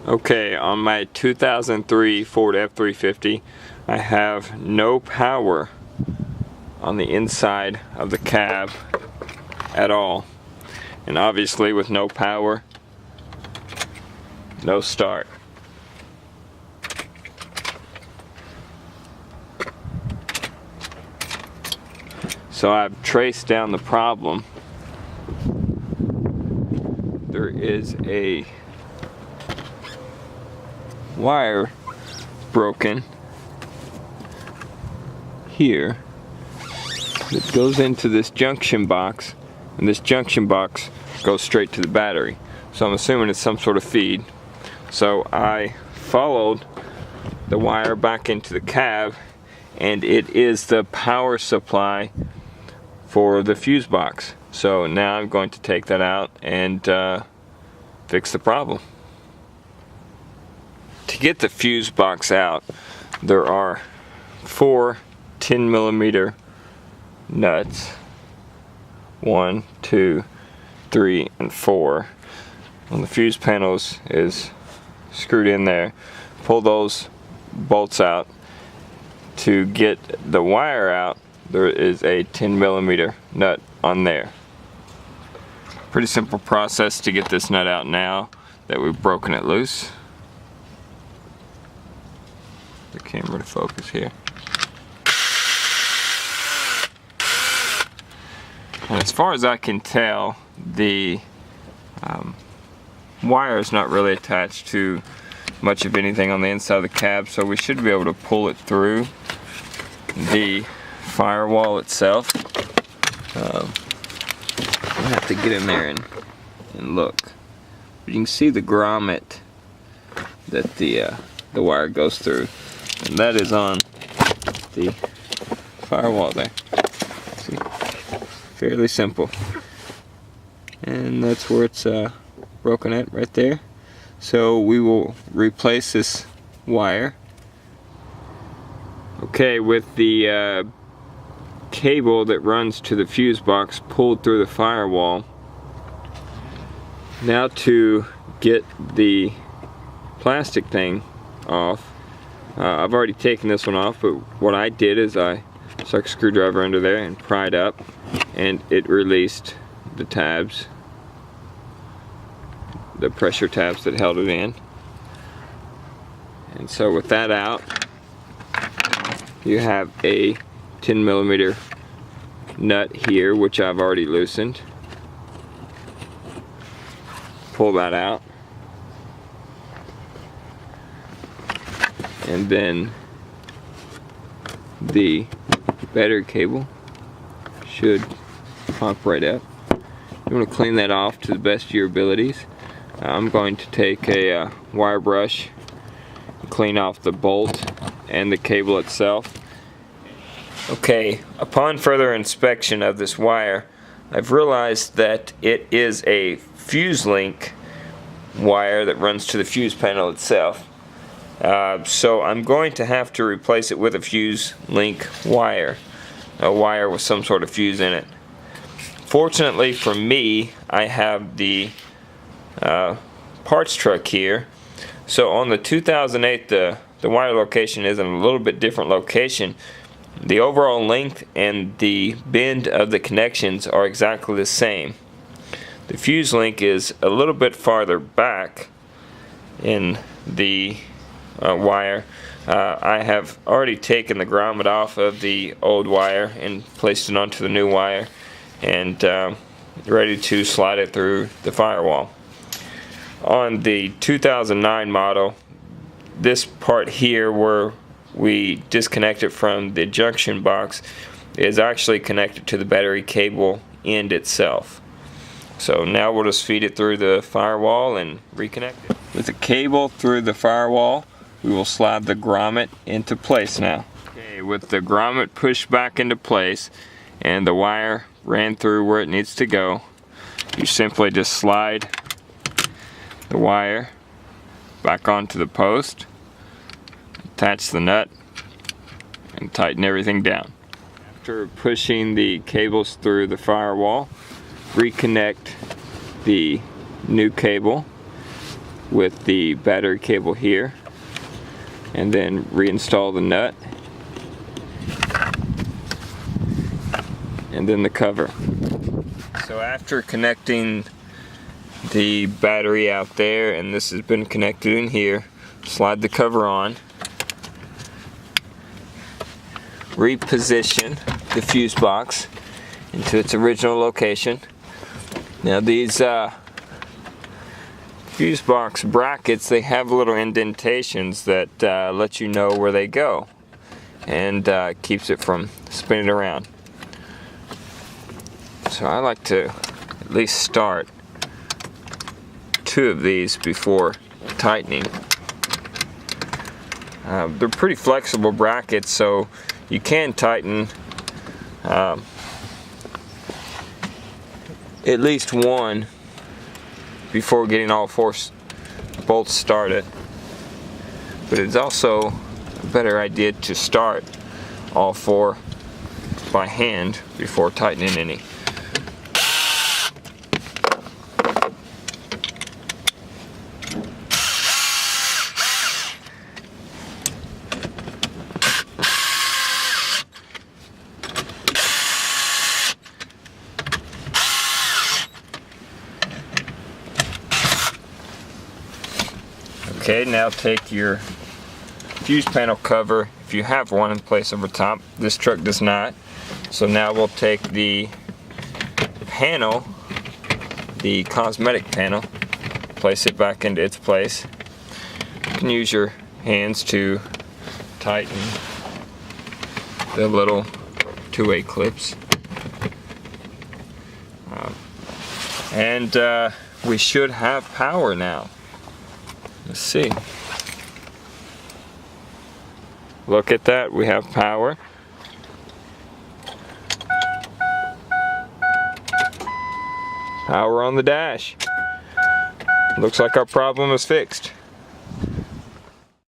Okay, on my 2003 Ford F350, I have no power on the inside of the cab at all. And obviously with no power, no start. So I've traced down the problem. There is a wire broken here that goes into this junction box, and this junction box goes straight to the battery. So I'm assuming it's some sort of feed. So I followed the wire back into the cab, and it is the power supply for the fuse box. So now I'm going to take that out and fix the problem. To get the fuse box out, there are 4 10mm nuts. 1, 2, 3, and 4. On the fuse panels is screwed in there. Pull those bolts out. To get the wire out, there is a 10mm nut on there. Pretty simple process to get this nut out now that we've broken it loose. The camera to focus here. And as far as I can tell, the wire is not really attached to much of anything on the inside of the cab, so we should be able to pull it through the firewall itself. We'll have to get in there and look. You can see the grommet that the wire goes through, and that is on the firewall there. See, fairly simple, and that's where it's broken at right there. So we will replace this wire. Okay, with the cable that runs to the fuse box pulled through the firewall, now to get the plastic thing off. I've already taken this one off, but what I did is I stuck a screwdriver under there and pried up, and it released the tabs, the pressure tabs that held it in. And so with that out, you have a 10mm nut here, which I've already loosened. Pull that out, and then the battery cable should pop right up. You want to clean that off to the best of your abilities. I'm going to take a wire brush and clean off the bolt and the cable itself. Okay, upon further inspection of this wire, I've realized that it is a fuse link wire that runs to the fuse panel itself. So I'm going to have to replace it with a fuse link wire, a wire with some sort of fuse in it. Fortunately for me, I have the parts truck here. So on the 2008, the wire location is in a little bit different location. The overall length and the bend of the connections are exactly the same. The fuse link is a little bit farther back in the wire. I have already taken the grommet off of the old wire and placed it onto the new wire, and ready to slide it through the firewall. On the 2009 model, this part here where we disconnect it from the junction box is actually connected to the battery cable end itself. So now we'll just feed it through the firewall and reconnect it. With the cable through the firewall, we will slide the grommet into place now. Okay, with the grommet pushed back into place and the wire ran through where it needs to go, you simply just slide the wire back onto the post, attach the nut, and tighten everything down. After pushing the cables through the firewall, reconnect the new cable with the battery cable here, and then reinstall the nut, and then the cover. So after connecting the battery out there, and this has been connected in here, slide the cover on, reposition the fuse box into its original location. Now these fuse box brackets, they have little indentations that let you know where they go, and keeps it from spinning around. So I like to at least start 2 of these before tightening. They're pretty flexible brackets, so you can tighten at least 1 before getting all 4 bolts started. But it's also a better idea to start all 4 by hand before tightening any. Okay, now take your fuse panel cover, if you have one, in place over top. This truck does not. So now we'll take the panel, the cosmetic panel, place it back into its place. You can use your hands to tighten the little 2-way clips. And we should have power now. Let's see. Look at that, we have power. Power on the dash. Looks like our problem is fixed.